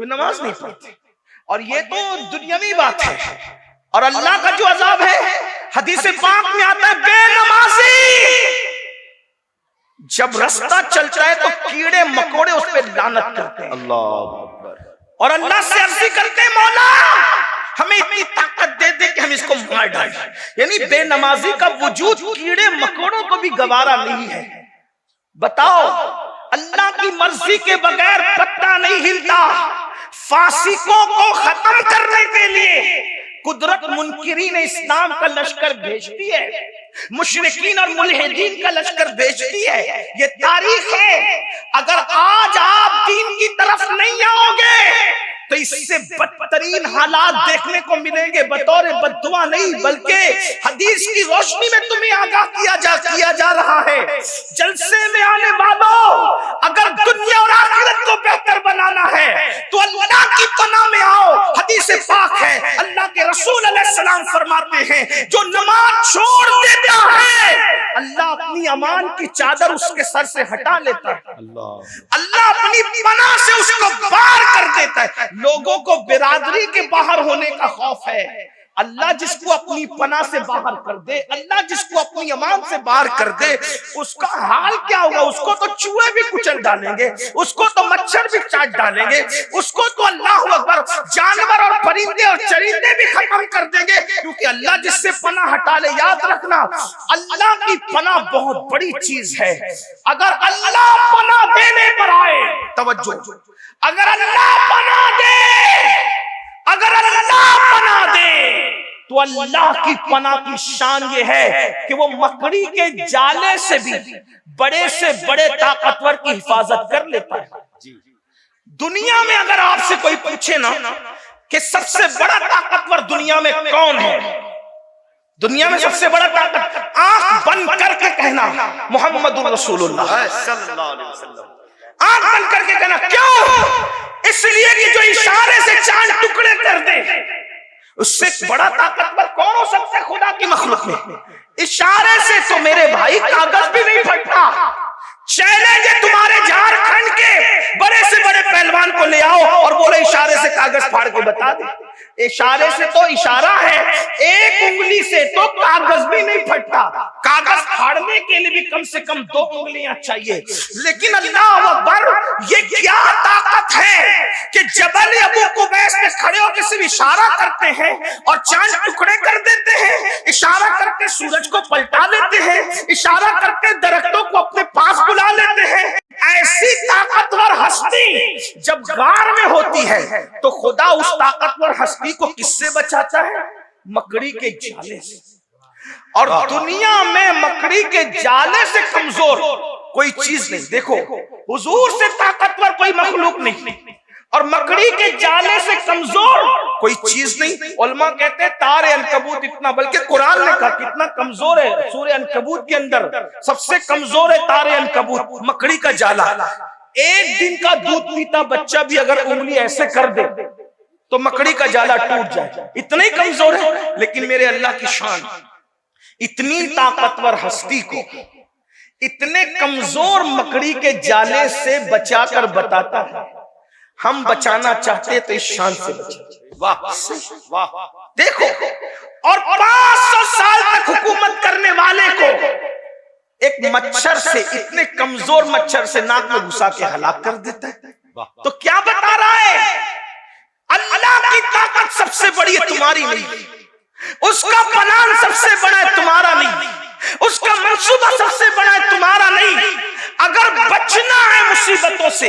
کوئی نماز نہیں پڑھتے، اور یہ تو دنیاوی بات ہے. اور اللہ کا جو عذاب ہے حدیث پاک میں آتا ہے، بے نمازی جب رستہ چلتا ہے تو کیڑے مکوڑے اس پہ لعنت کرتے ہیں. اللہ اکبر. اور اللہ سے عرض کرتے ہیں، مولا ہمیں اتنی طاقت دے دے کہ ہم اس کو مار ڈالیں. یعنی بے نمازی کا وجود کیڑے مکوڑوں کو بھی گوارا نہیں ہے. بتاؤ، اللہ کی مرضی کے بغیر پتہ نہیں ہلتا. فاسقوں کو ختم کرنے کے لیے قدرت منکرین اسلام کا لشکر بھیجتی ہے، مشرکین اور ملحدین کا لشکر بھیجتی ہے. یہ تاریخ ہے. اگر آج آپ دین کی طرف نہیں آؤ گے تو اس سے بدترین حالات دیکھنے کو ملیں گے. بطور بددعا نہیں بلکہ حدیث کی روشنی میں تمہیں آگاہ کیا جا رہا ہے. جلسے میں آنے والوں، اگر دنیا اور آخرت کو بہتر بنانا ہے تو اللہ کی پناہ میں آؤ. حدیث پاک ہے، اللہ کے رسول علیہ السلام فرماتے ہیں، جو نماز چھوڑ دیتا ہے اللہ اپنی امان کی چادر اس کے سر سے ہٹا لیتا ہے. اللہ اپنی پناہ سے اس کو باہر کر دیتا ہے. لوگوں کو برادری کے باہر ہونے کا خوف ہے. اللہ جس کو اپنی پناہ سے باہر کر دے، اللہ جس کو اپنی امان سے باہر کر دے، اس کا حال کیا ہوگا؟ اس کو تو چوہے بھی کچل ڈالیں گے، اس کو تو مچھر بھی چاٹ ڈالیں گے، اس کو تو اللہ اکبر جانور اور پرندے اور چرندے بھی ختم کر دیں گے. کیونکہ اللہ جس سے پناہ ہٹا لے، یاد رکھنا اللہ کی پناہ بہت بڑی چیز ہے. اگر اللہ پناہ دینے پر آئے، توجہ، اگر اللہ پناہ دے، اگر اللہ پناہ دے تو اللہ کی پناہ کی شان یہ ہے کہ وہ مکڑی کے جالے سے بھی بڑے سے بڑے طاقتور کی حفاظت کر لیتا ہے. دنیا میں اگر آپ سے کوئی پوچھے نا کہ سب سے بڑا طاقتور دنیا میں کون ہے، دنیا میں سب سے بڑا طاقت، آنکھ بند کر کے کہنا محمد رسول اللہ صلی اللہ علیہ وسلم. آنکھ بند کر کے کہنا. کیوں؟ اس لیے کہ جو اشارے سے چاند ٹکڑے کر دے، اس سے بڑا طاقتور کون ہو سکتا ہے خدا کی مخلوق میں؟ اشارے سے تو میرے بھائی کاغذ بھی نہیں پھٹتا. چیلنج ہے تمہارے جھارکھنڈ کے بڑے سے بڑے پہلوان کو لے آؤ اور بولے اشارے سے کاغذ پھاڑ کے بتا دے. اشارے سے تو اشارہ ہے، ایک انگلی سے تو کاغذ بھی نہیں پھٹتا. کاغذ پھاڑنے کے لیے بھی کم سے کم 2 انگلیاں چاہیے. لیکن اللہ اکبر، یہ کیا طاقت ہے کہ جبل ابو قبیس میں کھڑے ہو کے صرف اشارہ کرتے ہیں اور چاند ٹکڑے کر دیتے ہیں، اشارہ کر کے سورج کو پلٹا لیتے ہیں، اشارہ کر کے درختوں کو اپنے پاس بلا لیتے ہیں. ایسی طاقتور ہستی جب غار میں ہوتی ہے تو خدا اس طاقتور ہستی کو کس سے بچاتا ہے؟ مکڑی کے جالے سے. اور دنیا میں مکڑی کے جالے سے کمزور کوئی چیز نہیں. دیکھو، حضور سے طاقتور کوئی مخلوق نہیں اور مکڑی کے جالے سے کمزور کوئی چیز نہیں. علماء کہتے ہیں تار عنکبوت اتنا، بلکہ قرآن نے کہا کتنا کمزور ہے. سورہ عنکبوت کے اندر سب سے کمزور ہے تار عنکبوت، مکڑی کا جالا. ایک دن کا دودھ پیتا بچہ بھی اگر انگلی ایسے کر دے تو مکڑی کا جالا ٹوٹ جائے، اتنے ہی کمزور ہے. لیکن میرے اللہ کی شان، اتنی طاقتور ہستی کو اتنے کمزور مکڑی کے جالے سے بچا کر بتاتا ہے. ہم بچانا چاہتے تو اس شان سے بچاتے. واہ دیکھو، اور 500 سال تک حکومت کرنے والے کو ایک مچھر سے، اتنے کمزور مچھر سے ناک میں گھسا کے ہلاک کر دیتا ہے. تو کیا بتا رہا ہے؟ اللہ کی طاقت سب سے بڑی ہے، تمہاری نہیں. اس کا پلان سب سے بڑا ہے، تمہارا نہیں. اس کا منصوبہ سب سے بڑا ہے، تمہارا نہیں. اگر بچنا ہے مصیبتوں سے،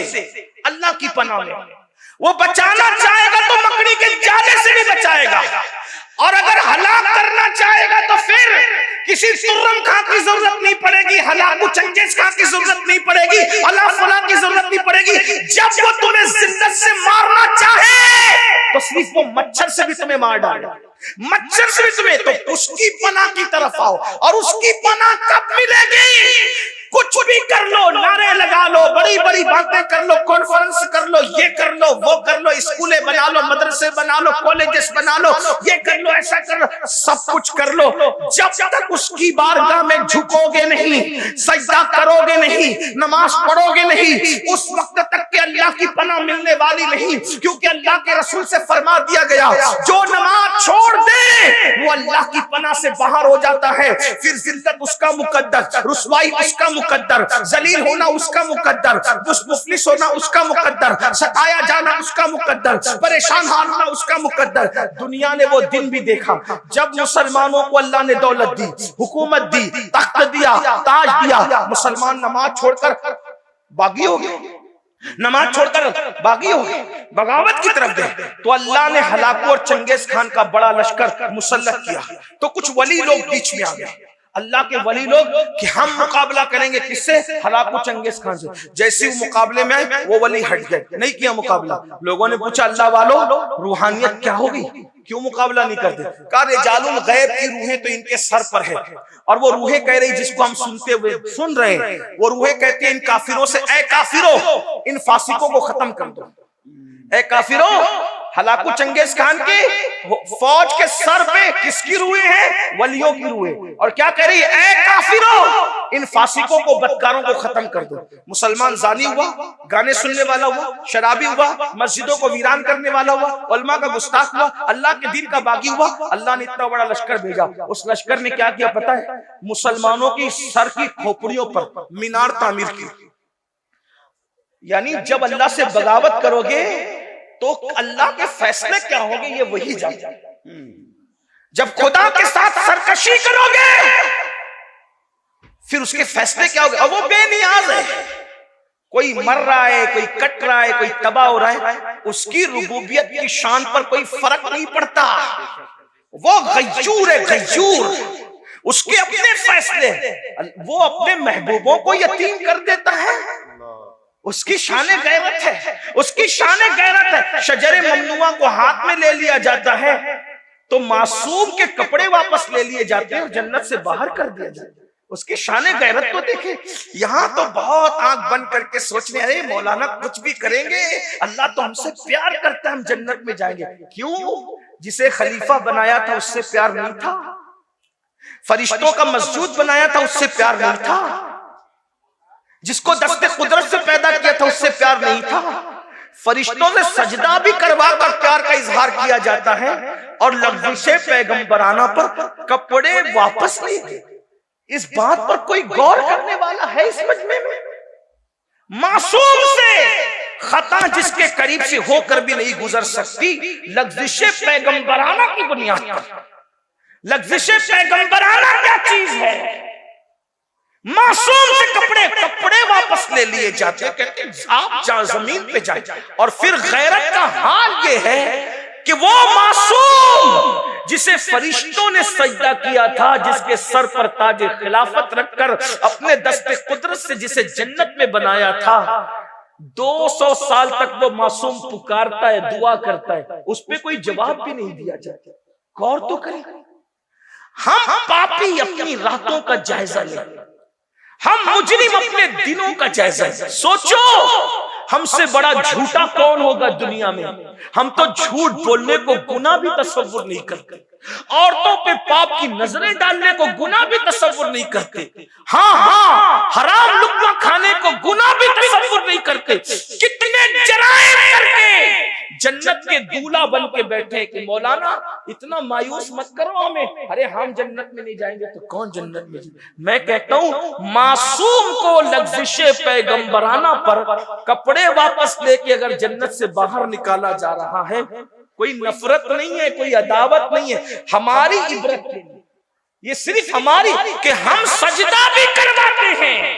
اللہ کی پناہ میں وہ بچانا چاہے گا تو مکڑی کے جالے سے بھی بچائے گا، اور اگر ہلاک کرنا چاہے گا تو پھر کسی ترم خاں کی ضرورت نہیں پڑے گی، ہلاکو چنگیز خاں کی ضرورت نہیں پڑے گی، اللہ فلاں کی ضرورت نہیں پڑے گی. جب وہ تمہیں ذلت سے مارنا چاہے تو صرف وہ مچھر سے بھی تمہیں مار ڈالے، مچھر سے بھی تمہیں. تو اس کی پناہ کی طرف آؤ. اور اس کی پناہ کب ملے گی؟ کچھ بھی کر لو، نعرے لگا لو، بڑی بڑی باتیں کر لو، کانفرنس کر لو، یہ کر لو وہ کر لو، لو، اسکولیں بنا لو، مدرسے بنا لو، کالجز بنا لو، یہ کر لو، ایسا کر لو، سب کچھ کر لو، جب تک اس کی بارگاہ میں جھکو گے نہیں، سجدہ کرو گے نہیں، نماز پڑھو گے نہیں، اس وقت تک کہ اللہ کی پناہ ملنے والی نہیں. کیونکہ اللہ کے رسول سے فرما دیا گیا جو نماز چھوڑ دے وہ اللہ کی پناہ سے باہر ہو جاتا ہے. پھر ذلت اس کا مقدر، رسوائی اس کا مقدر، ذلیل ہونا اس کا مقدر، مفلس ہونا اس کا مقدر، ستایا جانا اس کا مقدر، پریشان ہونا اس کا مقدر. دنیا نے وہ دن بھی دیکھا جب مسلمانوں کو اللہ نے دولت دی، حکومت دی، تخت دیا، تاج دیا، مسلمان نماز چھوڑ کر باغی ہو گئے، نماز چھوڑ کر باغی ہو گئے، بغاوت کی طرف گئے. تو اللہ نے ہلاکو اور چنگیز خان کا بڑا لشکر مسلط کیا. تو کچھ ولی لوگ بیچ میں آ گئے، اللہ کے ولی لوگ کہ ہم مقابلہ کریں گے کس سے؟ ہلاکو چنگیز خان سے. جیسے وہ مقابلے میں آئے وہ ولی ہٹ گئے، نہیں کیا مقابلہ. لوگوں نے پوچھا اللہ والو روحانیت کیا ہوگی، کیوں مقابلہ نہیں کرتے؟ کہا رجال الغیب کی روحیں تو ان کے سر پر ہے، اور وہ روحیں کہہ رہی جس کو ہم سنتے ہوئے سن رہے ہیں، وہ روحیں کہتے ہیں ان کافروں سے اے کافروں ان فاسقوں کو ختم کر دو. اے کافروں، ہلاکو چنگیز خان کی فوج کے سر پہ کس کی روحیں ہیں؟ ولیوں کی روحیں. اور کیا کہہ رہی ہے؟ اے کافروں ان فاسقوں کو، بدکاروں کو ختم کر دو. مسلمان زانی ہوا، گانے سننے والا ہوا، شرابی ہوا، مسجدوں کو ویران کرنے والا ہوا، علماء کا گستاخ ہوا، اللہ کے دین کا باغی ہوا. اللہ نے اتنا بڑا لشکر بھیجا. اس لشکر نے کیا کیا پتہ ہے؟ مسلمانوں کی سر کی کھوپڑیوں پر مینار تعمیر کی. یعنی جب اللہ سے بغاوت کرو گے تو اللہ کے فیصلے کیا ہوں گے یہ وہی جانتا ہے. جب خدا کے ساتھ سرکشی کرو گے پھر اس کے فیصلے کیا ہوں گے. اور وہ بے نیاز ہے، کوئی مر رہا ہے، کوئی کٹ رہا ہے، کوئی تباہ ہو رہا ہے، اس کی ربوبیت کی شان پر کوئی فرق نہیں پڑتا. وہ غیور ہے، غیور. اس کے اپنے فیصلے، وہ اپنے محبوبوں کو یتیم کر دیتا ہے. اس کی شان غیرت ہے، اس کی شان غیرت ہے. شجر ممنوعہ کو ہاتھ میں لے لیا جاتا ہے تو معصوم کے کپڑے واپس لے لیے جاتے ہیں اور جنت سے باہر کر دیا جاتا ہے. اس کی شان غیرت کو دیکھیں. یہاں تو بہت آنکھ بند کر کے سوچنے ارے مولانا کچھ بھی کریں گے اللہ تو ہم سے پیار کرتا ہے، ہم جنت میں جائیں گے. کیوں؟ جسے خلیفہ بنایا تھا اس سے پیار نہیں تھا، فرشتوں کا مسجود بنایا تھا اس سے پیار نہیں تھا، جس کو دست قدرت سے پیدا کیا تھا اس سے پیار نہیں تھا. فرشتوں سے سجدہ بھی کروا کر پیار کا اظہار کیا جاتا ہے، اور لغزش پیغمبرانہ پر کپڑے واپس نہیں دیتے. اس بات پر کوئی غور کرنے والا ہے اس مجمع میں؟ معصوم سے خطا جس کے قریب سے ہو کر بھی نہیں گزر سکتی لغزش پیغمبرانہ کی بنیاد پر. لغزش پیغمبرانہ کیا چیز ہے؟ معصوم سے کپڑے واپس لے لیے جاتے ہیں، کہتے ہیں آپ جہاں زمین پہ جائیں. اور پھر غیرت کا حال یہ ہے کہ وہ معصوم جسے فرشتوں نے سجدہ کیا تھا، جس کے سر پر تاج خلافت رکھ کر اپنے دست قدرت سے جسے جنت میں بنایا تھا، 200 سال تک وہ معصوم پکارتا ہے، دعا کرتا ہے، اس پہ کوئی جواب بھی نہیں دیا جاتا. غور تو کریں. ہم پاپی اپنی راتوں کا جائزہ لیں، ہم مجرم اپنے دنوں کا جائزہ لیں. سوچو ہم سے بڑا جھوٹا کون ہوگا دنیا میں؟ ہم تو جھوٹ بولنے کو گناہ بھی تصور نہیں کرتے، عورتوں پہ پاپ کی نظریں ڈالنے کو گناہ بھی تصور نہیں کرتے، ہاں حرام لقمہ کھانے کو گناہ بھی تصور نہیں کرتے. کتنے جرائم کر کے جنت کے دولہا بن کے بیٹھے کہ مولانا اتنا مایوس مت کرو ہمیں، ارے ہم جنت میں نہیں جائیں گے تو کون جنت میں جائیں گے. میں کہتا ہوں معصوم کو لغزش پیغمبرانہ پر کپڑے واپس لے کے اگر جنت سے باہر نکالا جا رہا ہے، کوئی نفرت نہیں ہے، کوئی عداوت نہیں ہے، ہماری عبرت کے لیے یہ صرف ہماری کہ ہم سجدہ بھی کرواتے ہیں.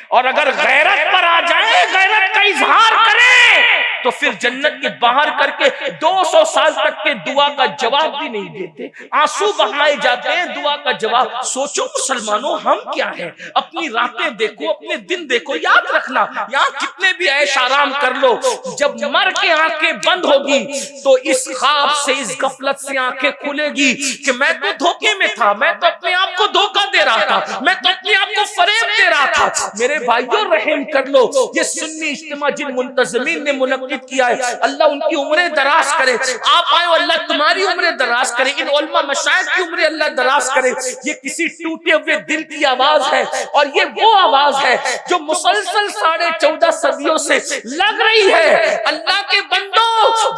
اور اگر غیرت پر آ جائیں، غیرت کا اظہار کریں تو پھر جنت کے باہر کر کے 200 سال تک کے دعا کا جواب بھی نہیں دیتے، آنسو بہائے جاتے ہیں دعا کا جواب. سوچو مسلمانوں ہم کیا ہیں؟ اپنی راتیں دیکھو، اپنے دن دیکھو. یاد رکھنا یہاں کتنے بھی عیش آرام کر لو، جب مر کے آنکھیں بند ہوگی تو اس خواب سے، اس غفلت سے آنکھیں کھلے گی کہ میں تو دھوکے میں تھا، میں تو اپنے آپ کو دھوکہ دے رہا تھا، میں تو اپنے آپ کو فریب دے رہا تھا. میرے بھائیوں رحم کر لو، یہ سنی اجتماع جن منتظمین نے منعقد منعقد کیا ہے، اللہ ان کی عمریں دراز کرے. آپ آئے اللہ تمہاری عمریں دراز کرے، ان علماء مشائخ کی عمریں اللہ دراز کرے. یہ کسی ٹوٹے ہوئے دل کی آواز ہے، اور یہ وہ آواز ہے جو مسلسل 14.5 صدیوں سے لگ رہی ہے. اللہ کے بندو،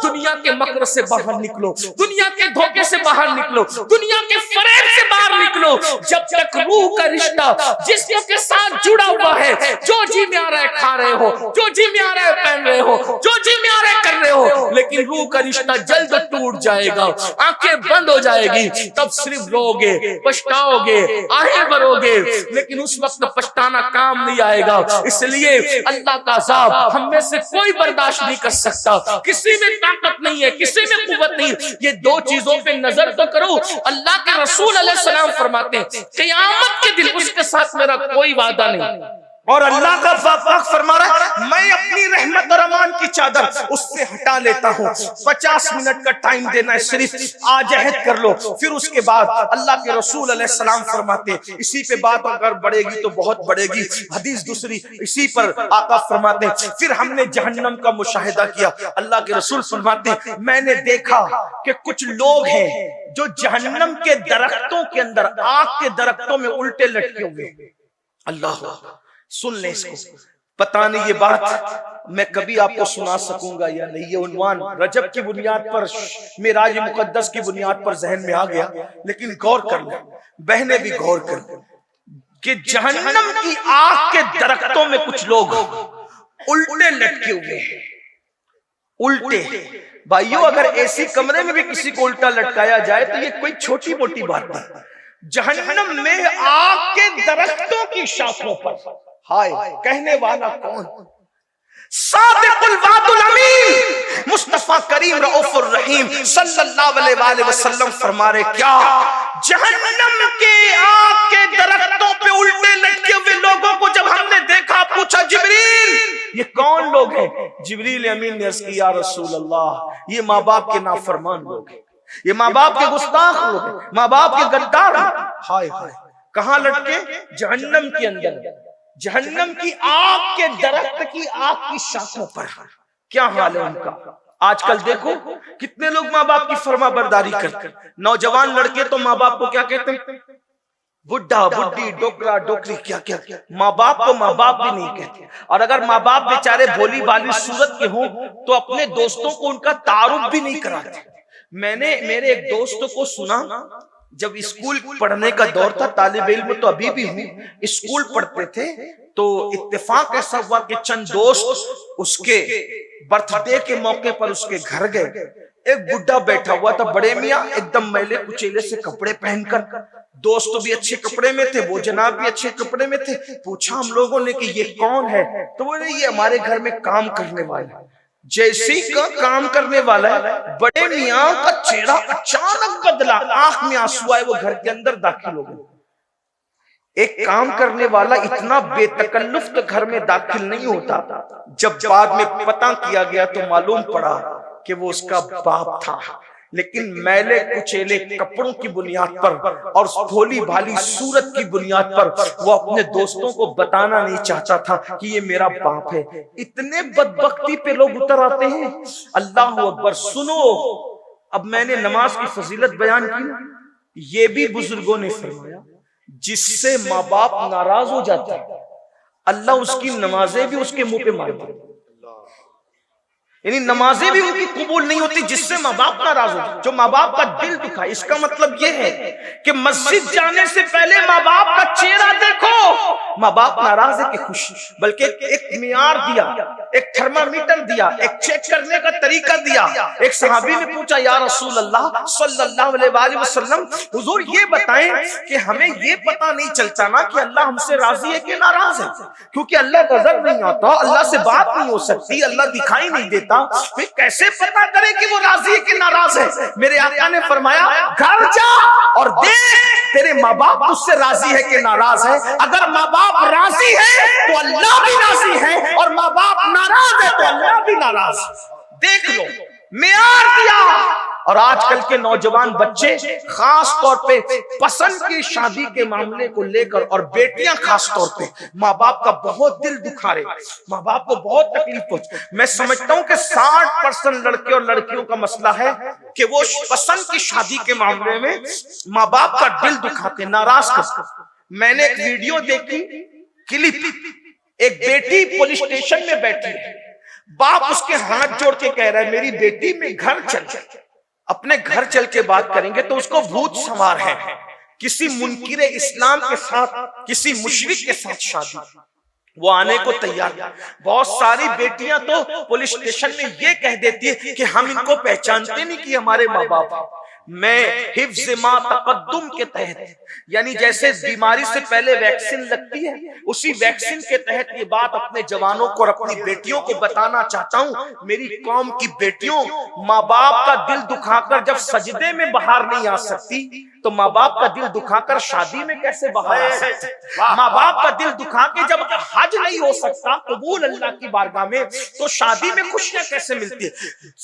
دنیا کے مکر سے باہر نکلو، دنیا کے دھوکے سے باہر نکلو، دنیا کے فریب سے باہر نکلو. جب تک روح کا رشتہ جسم کے ساتھ جڑا ہوا ہے، جو جی میں آ رہا ہے کھا رہے ہو، جو جی میں آ رہا ہے پہن رہے ہو، جو جی میں آ رہا ہے کر رہے ہو، لیکن روح کا رشتہ جلد ٹوٹ جائے گا، آنکھیں بند ہو جائے گی. تب صرف رو گے، پچھتاؤ گے، آہیں بھرو گے، لیکن اس وقت پچھتانا کام نہیں آئے گا. اس لیے اللہ کا عذاب ہم میں سے کوئی برداشت نہیں کر سکتا. کسی میں طاقت نہیں ہے، کسی میں قوت نہیں. یہ دو چیزوں پہ نظر تو کرو. اللہ کے رسول علیہ السلام فرماتے ہیں قیامت کے دن اس کے ساتھ میرا کوئی وعدہ نہیں. اور اللہ کا پاک فرما رہا ہے میں اپنی رحمت اور امان کی چادر اس سے ہٹا لیتا ہوں. 50 منٹ کا ٹائم دینا ہے، صرف آج عہد کر لو. پھر اس کے بعد اللہ کے رسول علیہ السلام فرماتے ہیں اسی پہ بات اگر بڑھے گی تو بہت بڑھے گی. حدیث دوسری اسی پر آقا فرماتے ہیں پھر ہم نے جہنم کا مشاہدہ کیا. اللہ کے رسول فرماتے ہیں میں نے دیکھا کہ کچھ لوگ ہیں جو جہنم کے درختوں کے اندر، آگ کے درختوں میں الٹے لٹکے ہوئے. اللہ سن لیں اس کو. پتہ نہیں یہ بات میں کبھی آپ کو سنا سکوں گا یا نہیں. یہ عنوان رجب کی بنیاد پر، معراج مقدس کی بنیاد پر ذہن میں آ گیا، لیکن غور کر لیں، بہنیں بھی غور کر لیں کہ جہنم کی آگ کے درختوں میں کچھ لوگ الٹے لٹکے ہوئے ہیں. الٹے بھائیو، اگر ایسی کمرے میں بھی کسی کو الٹا لٹکایا جائے تو یہ کوئی چھوٹی موٹی بات نہیں. جہنم میں آگ کے درختوں کی شاخوں پر ہائے کہنے والا کون؟ صادق الوعد الامین مصطفیٰ کریم رؤوف الرحیم صلی اللہ علیہ وآلہ وسلم فرما رہے کیا جہنم کے آگ کے درختوں پہ الٹے لٹکے ہوئے لوگوں کو جب ہم نے دیکھا، پوچھا جبریل یہ کون لوگ ہیں؟ جبریل امین نے عرض کی یا رسول اللہ یہ ماں باپ کے نافرمان لوگ ہیں، یہ ماں باپ کے گستاخ لوگ ہیں، ماں باپ کے غدار ہیں. ہائے ہائے کہاں لٹکے؟ جہنم کے اندر، جہنم کی آگ کے درخت کی آگ کی شاخوں پر. کیا حال ہے ان کا؟ آج کل دیکھو کتنے لوگ ماں باپ کی فرما برداری کرتے ہیں. نوجوان لڑکے تو ماں باپ کو کیا کہتے ہیں؟ بڈھا، بڈھی، ڈوکرا، ڈوکری، کیا کیا. ماں باپ کو ماں باپ بھی نہیں کہتے. اور اگر ماں باپ بیچارے بھولی بالی صورت کے ہوں تو اپنے دوستوں کو ان کا تعارف بھی نہیں کراتے. میں نے میرے ایک دوست کو سنا، جب اسکول پڑھنے کا دور تھا، طالب علم تو ابھی بھی ہوں، اسکول پڑھتے تھے، تو اتفاق ایسا ہوا کہ چند دوست اس کے برتھ ڈے کے موقع پر اس کے گھر گئے. ایک بڈھا بیٹھا ہوا تھا، بڑے میاں، ایک دم میلے کچیلے سے کپڑے پہن کر. دوست بھی اچھے کپڑے میں تھے، وہ جناب بھی اچھے کپڑے میں تھے. پوچھا ہم لوگوں نے کہ یہ کون ہے؟ تو وہ یہ ہمارے گھر میں کام کرنے والا ہے. جیسی کا کام کرنے والا ہے، بڑے میاں کا چہرہ اچانک بدلا، آنکھ میں آنسو آئے، وہ گھر کے اندر داخل ہو گئے. ایک کام کرنے والا اتنا بے تکلف تو گھر میں داخل نہیں ہوتا. جب بعد میں پتہ کیا گیا تو معلوم پڑا کہ وہ اس کا باپ تھا، لیکن میلے کچیلے کپڑوں کی بنیاد پر اور بھولی بھالی صورت کی بنیاد پر وہ اپنے دوستوں کو بتانا نہیں چاہتا تھا کہ یہ میرا باپ ہے. اتنے بدبختی پہ لوگ اتر آتے ہیں. اللہ اکبر. سنو، اب میں نے نماز کی فضیلت بیان کی، یہ بھی بزرگوں نے فرمایا جس سے ماں باپ ناراض ہو جاتا ہے اللہ اس کی نمازیں بھی اس کے منہ پہ مار دیتا ہے. یعنی نمازیں بھی ان کی قبول نہیں ہوتی جس سے ماں باپ ناراض ہو، جو ماں باپ کا دل دکھائے. اس کا مطلب یہ ہے کہ مسجد جانے سے پہلے ماں باپ کا چہرہ دیکھو. ماں باپ ناراض ہے کہ خوش؟ بلکہ ایک معیار دیا، ایک تھرمامیٹر دیا، ایک چیک کرنے کا طریقہ دیا. ایک صحابی نے پوچھا یا رسول اللہ صلی اللہ علیہ وآلہ وسلم حضور یہ بتائیں کہ ہمیں یہ پتہ نہیں چلتا نا کہ اللہ ہم سے راضی ہے کہ ناراض ہے، کیونکہ اللہ نظر نہیں آتا، اللہ سے بات نہیں ہو سکتی، اللہ دکھائی نہیں دیتا، پھر کیسے پتا کرے کہ وہ راضی ہے کہ ناراض ہے؟ میرے آقا نے فرمایا گھر جا اور دیکھ تیرے ماں باپ تجھ سے راضی ہے کہ ناراض ہے. اگر ماں باپ راضی ہے تو اللہ بھی راضی ہے، اور ماں باپ ناراض ہے تو اللہ بھی ناراض ہے. دیکھ لو، معیار دیا. اور آج کل کے نوجوان بچے خاص طور پہ پسند کی شادی کے معاملے کو لے کر، اور بیٹیاں خاص طور پہ ماں باپ کا بہت دل دکھا رہے، ماں باپ کو بہت تکلیف پہنچ۔ میں سمجھتا ہوں کہ 60% لڑکے اور لڑکیوں کا مسئلہ ہے کہ وہ پسند کی شادی کے معاملے میں ماں باپ کا دل دکھاتے، ناراض کرتے۔ میں نے ایک ویڈیو دیکھی، کلپ، ایک بیٹی پولیس اسٹیشن میں بیٹھی ہے، باپ اس کے ہاتھ جوڑ کے کہہ رہا ہے میری بیٹی میں گھر چل، اپنے گھر چل کے بات کریں گے تو اس کو بھوت سوار ہے، کسی منکر اسلام کے ساتھ، کسی مشرک کے ساتھ شادی، وہ آنے کو تیار۔ بہت ساری بیٹیاں تو پولیس اسٹیشن میں یہ کہہ دیتی ہے کہ ہم ان کو پہچانتے نہیں کہ ہمارے ماں باپ۔ میں حفظ ما تقدم کے تحت، یعنی جیسے بیماری سے پہلے ویکسین لگتی ہے، اسی ویکسین کے تحت یہ بات اپنے جوانوں کو اور اپنی بیٹیوں کو بتانا چاہتا ہوں۔ میری قوم کی بیٹیوں، ماں باپ کا دل دکھا کر جب سجدے میں بہار نہیں آ سکتی تو ماں باپ کا دل دکھا کر شادی میں کیسے بہار آ سکتی؟ ماں باپ کا دل دکھا کے جب حج نہیں ہو سکتا قبول اللہ کی بارگاہ میں تو شادی میں خوشیاں کیسے ملتی ہے؟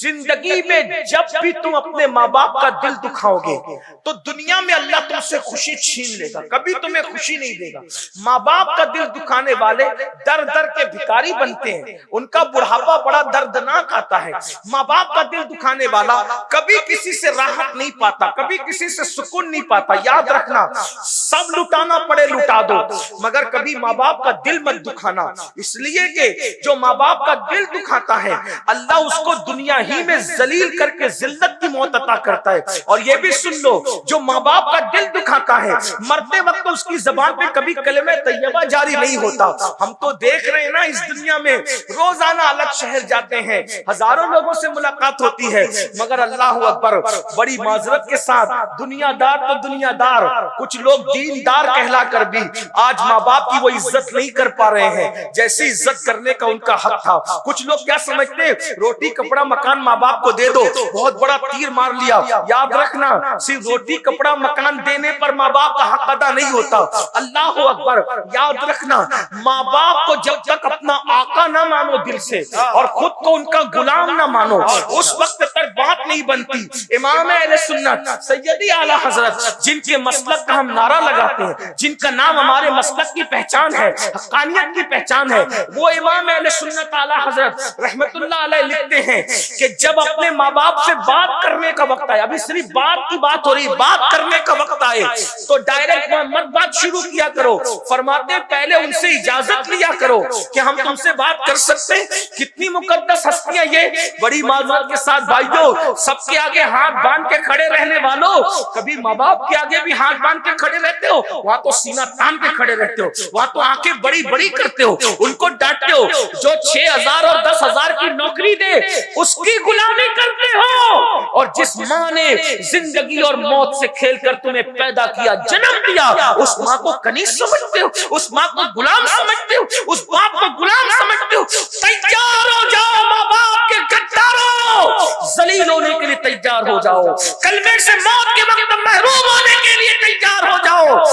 زندگی میں جب بھی تم اپنے ماں باپ کا دل دکھاؤ گے تو دنیا میں اللہ تم سے خوشی چھین لے گا، کبھی تمہیں خوشی نہیں دے گا۔ ماں باپ کا دل دکھانے والے در در کے بھکاری بنتے ہیں، ان کا بڑھاپا بڑا دردناک آتا ہے۔ ماں باپ کا دل دکھانے والا کبھی کسی سے راحت نہیں پاتا، کبھی کسی سے سکون نہیں پاتا۔ یاد رکھنا، سب لٹانا پڑے لٹا دو، مگر کبھی ماں باپ کا دل مت دکھانا، اس لیے کہ جو ماں باپ کا دل دکھاتا ہے اللہ اس کو دنیا ہی میں ذلیل کر کے ذلت کی موت عطا کرتا ہے۔ اور یہ بھی سن لو، جو ماں باپ کا دل دکھاتا ہے مرتے وقت اس کی زبان پہ کبھی کلمہ طیبہ جاری نہیں ہوتا۔ ہم تو دیکھ رہے ہیں نا اس دنیا میں، روزانہ الگ شہر جاتے ہیں، ہزاروں لوگوں سے ملاقات ہوتی ہے، مگر اللہ اکبر بڑی معذرت کے ساتھ دنیا دار تو دنیا دار، کچھ لوگ دین دار کہلا کر بھی آج ماں باپ کی وہ عزت نہیں کر پا رہے ہیں جیسی عزت کرنے کا ان کا حق تھا۔ کچھ لوگ کیا سمجھتے ہیں، روٹی کپڑا مکان ماں باپ کو دے دو، بہت بڑا تیر مار لیا۔ یاد رکھنا، صرف روٹی کپڑا مکان دینے پر ماں باپ کا حق ادا نہیں ہوتا۔ اللہ اکبر، یاد رکھنا، ماں باپ کو جب تک اپنا آقا نہ مانو دل سے اور خود کو ان کا غلام نہ مانو، اس وقت تک بات نہیں بنتی۔ امام اہل سنت سیدی اعلی حضرت، جن کے مسلک کا ہم نعرہ لگاتے ہیں، جن کا نام ہمارے مسلک کی پہچان ہے، حقانیت کی پہچان ہے، وہ امام اہل سنت اعلی حضرت رحمت اللہ علیہ لکھتے ہیں کہ جب اپنے ماں باپ سے بات کرنے کا وقت آیا، ابھی صرف بات کی بات ہو رہی، بات کرنے کا وقت آئے تو ڈائریکٹ مت بات شروع کیا کرو، فرماتے پہلے ان سے اجازت لیا کرو کہ ہم تم سے بات کر سکتے ہیں۔ کتنی مقدس ہستیاں یہ، بڑی معذرت کے ساتھ بھائیو، سب کے آگے ہاتھ باندھ کے کھڑے رہنے والوں، کبھی ماں باپ کے آگے بھی ہاتھ باندھ کے کھڑے رہتے ہو؟ وہاں تو سینہ تان کے کھڑے رہتے ہو، وہاں تو آنکھیں بڑی بڑی کرتے ہو، ان کو ڈانٹتے ہو، جو 6,000 اور 10,000 کی نوکری دے اس کی غلامی کرتے ہو، اور جس ماں نے زندگی اور موت سے کھیل کر تمہیں پیدا کیا، جنم دیا، اس ماں کو کنیز سمجھتے ہو، اس ماں کو غلام سمجھتے ہو، اس باپ کو غلام سمجھتے ہو۔ تیار ہو جاؤ ماں باپ کے غداروں، ذلیل ہونے کے لیے تیار ہو جاؤ، کلمے سے موت کے وقت محروم ہونے کے لیے تیار ہو جاؤ،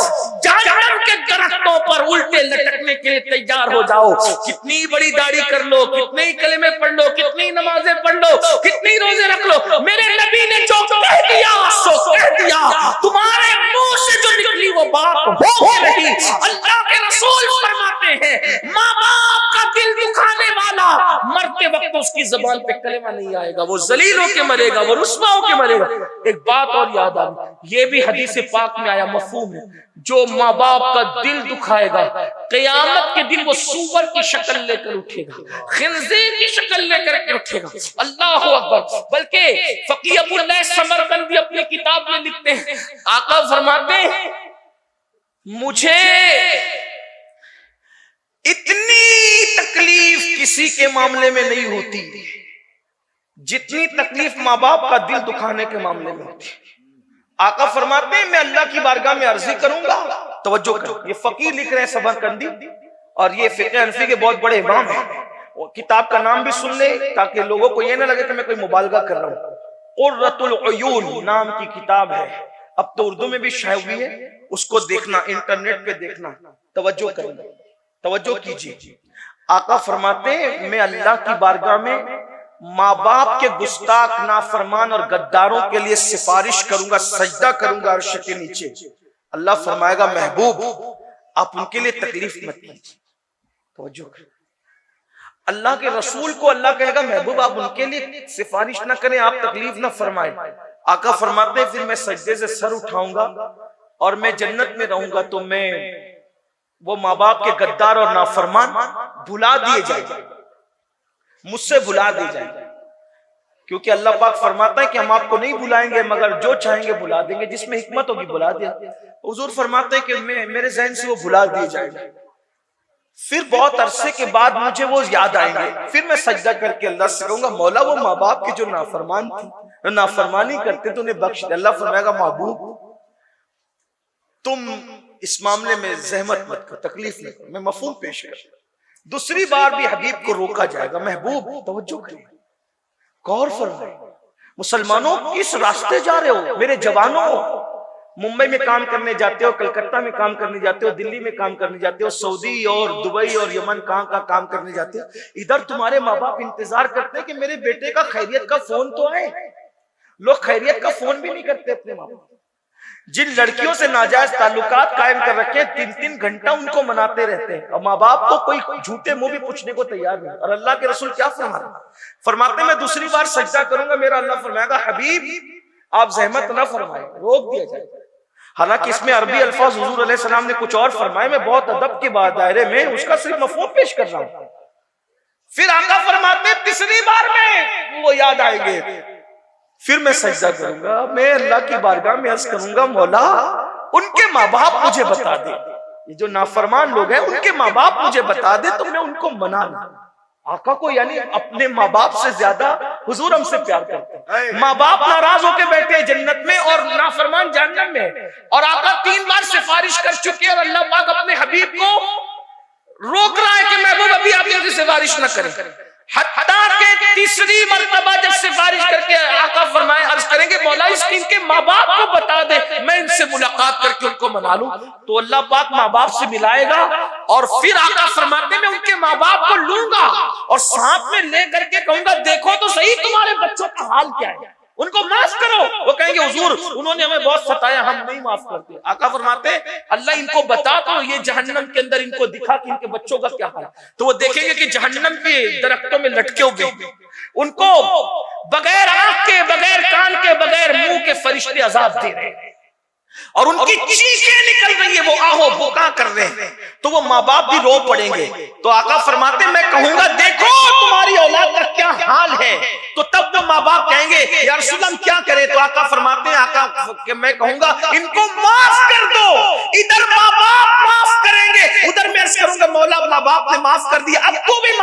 جہنم کے درختوں پر الٹے لٹکنے کے لیے تیار ہو جاؤ۔ کتنی بڑی داڑھی کر لو، کتنے ہی کلمے پڑھ لو، کتنی نمازیں پڑھ لو، کتنی روزے رکھ لو، میرے نبی نے جو کہہ دیا سو کہہ دیا، تمہارے منہ سے جو نکلی وہ بات ہو رہی۔ اللہ کے رسول فرماتے ہیں ماں باپ کا دل دکھانے والا مرتے وقت اس کی زبان پہ کلمہ نہیں آئے گا، وہ ذلیل ہو کے مرے گا، وہ رسوا ہو کے مرے گا۔ ایک بات اور یاد آ گئی، یہ بھی حدیث پاک میں آیا، مفہوم ہے، جو ماں باپ کا دل دکھائے گا قیامت کے دن وہ سور کی شکل لے کر اٹھے گا، خنزیر کی شکل لے کر اٹھے گا۔ اللہ اکبر۔ بلکہ فقیہ ابو اللہ سمرقندی اپنی کتاب میں لکھتے ہیں، آقا فرماتے ہیں مجھے اتنی تکلیف کسی کے معاملے میں نہیں ہوتی جتنی تکلیف ماں باپ کا دل دکھانے کے معاملے میں ہوتی۔ آقا فرماتے ہیں میں اللہ کی بارگاہ میں عرضی کروں گا، توجہ کرو، یہ فقیر لکھ رہے ہیں سمرقندی، اور یہ فقہ حنفی کے بہت بڑے امام ہیں، کتاب کا نام بھی سن لے تاکہ لوگوں کو یہ نہ لگے کہ میں کوئی مبالغہ کر رہا ہوں۔ قرۃ العیون نام کی کتاب ہے، اب تو اردو میں بھی شائع ہوئی ہے، اس کو دیکھنا، انٹرنیٹ پہ دیکھنا، توجہ کرنا، توجہ کیجیے۔ آقا فرماتے ہیں میں اللہ کی بارگاہ میں ماں باپ کے گستاخ نافرمان اور غداروں کے لیے سفارش کروں گا، سجدہ کروں گا عرش کے نیچے۔ اللہ فرمائے گا محبوب آپ ان کے لیے تکلیف مت کیجیے۔ توجہ کریں، اللہ کے رسول کو اللہ کہے گا محبوب آپ ان کے لیے سفارش نہ کریں، آپ تکلیف نہ فرمائیں۔ آقا فرماتے ہیں پھر میں سجدے سے سر اٹھاؤں گا اور میں جنت میں رہوں گا تو میں وہ ماں باپ کے غدار اور نافرمان بھلا دیے جائیں گے، مجھ سے بھلا دیے جائیں گے، کیونکہ اللہ پاک فرماتا ہے کہ ہم آپ کو نہیں بلائیں گے مگر جو چاہیں گے بلا دیں گے، جس میں حکمت ہوگی بلا دیا۔ حضور فرماتے ہیں کہ میرے ذہن سے وہ بھلا دیے جائیں گے، پھر بہت عرصے کے بعد مجھے وہ یاد آئیں گے، پھر میں سجدہ کر کے اللہ سے کہوں گا مولا وہ ماں باپ کے جو نافرمان تھی، نافرمانی کرتے تو انہیں بخش دے۔ اللہ فرمائے گا محبوب تم اس معاملے میں زحمت مت کرو، تکلیف نہ کرو، میں مفہوم پیش کر۔ دوسری بار بھی حبیب کو روکا جائے گا، محبوب توجہ کریں، غور فرمائیں، مسلمانوں کس راستے جا رہے ہو؟ میرے جوانوں، ممبئی میں کام کرنے جاتے ہو، کلکتہ میں کام کرنے جاتے ہو، دلی میں کام کرنے جاتے ہو، سعودی اور دبئی اور یمن کہاں کام کرنے جاتے ہو، ادھر تمہارے ماں باپ انتظار کرتے ہیں کہ میرے بیٹے کا خیریت کا فون تو آئے۔ لوگ خیریت کا فون بھی نہیں کرتے اپنے ماں باپ۔ جن لڑکیوں سے ناجائز تعلقات قائم کر رکھے 3 گھنٹہ ان کو مناتے رہتے ہیں اور ماں باپ کو کوئی جھوٹے منہ بھی پوچھنے کو تیار نہیں۔ اور اللہ کے رسول کیا فرماتے ہیں میں دوسری بار سجدہ کروں گا، میرا اللہ فرمائے گا حبیب آپ زحمت نہ فرمائیں، روک دیا جائے گا۔ حالانکہ اس میں عربی الفاظ حضور علیہ السلام نے کچھ اور فرمائے، میں بہت ادب کے بعد دائرے میں اس کا صرف مفہوم پیش کر رہا ہوں۔ پھر آقا فرماتے ہیں تیسری بار میں وہ یاد آئیں گے، پھر میں سجدہ کروں گا، میں اللہ کی بارگاہ میں عرض کروں گا مولا ان کے ماں باپ مجھے بتا دے، یہ جو نافرمان لوگ ہیں ان کے ماں باپ مجھے بتا دے تو میں ان کو منا لوں۔ آقا کو یعنی اپنے ماں باپ سے زیادہ حضور ہم سے پیار کرتے ہیں۔ ماں باپ ناراض ہو کے بیٹھے جنت میں اور نافرمان جہنم میں، اور آقا 3 بار سفارش کر چکے اور اللہ پاک اپنے حبیب کو روک رہا ہے کہ محبوب ابھی آپ یہ سفارش نہ کریں، حتیٰ کہ تیسری مرتبہ جب سفارش کر کے آقا فرمائے عرض کریں گے مولا اس کی ان کے ماں باپ کو بتا دے میں ان سے ملاقات کر کے ان کو منا لوں، تو اللہ پاک ماں باپ سے ملائے گا اور پھر آقا فرماتے میں ان کے ماں باپ کو لوں گا اور ساتھ میں لے کر کے کہوں گا دیکھو تو صحیح تمہارے بچوں کا حال کیا ہے، ان کو معاف کرو۔ وہ کہیں گے حضور انہوں نے ہمیں بہت ستایا، ہم نہیں معاف کرتے۔ آقا فرماتے اللہ ان کو بتا تو یہ جہنم کے اندر ان کو دکھا کہ ان کے بچوں کا کیا حال ہے، تو وہ دیکھیں گے کہ جہنم کے درختوں میں لٹکے ہوئے ان کو بغیر آنکھ کے، بغیر کان کے، بغیر منہ کے فرشتے عذاب دے رہے ہیں اور ان کی چیخیں نکل رہی ہے، وہ آہو بکا کر رہے ہیں، تو وہ ماں باپ بھی رو پڑیں گے۔ تو آقا فرماتے میں کہوں گا دیکھو تمہاری اولاد کا کیا حال ہے، تو تب وہ ماں باپ کہیں گے یا رسول اللہ ہم کیا کریں، تو آقا فرماتے ہیں آقا کہ میں کہوں گا ان کو معاف کر دو۔ ادھر ماں باپ معاف کریں گے، ادھر میں عرض کروں گا مولا ماں باپ نے معاف کر دیا، اب تو بھی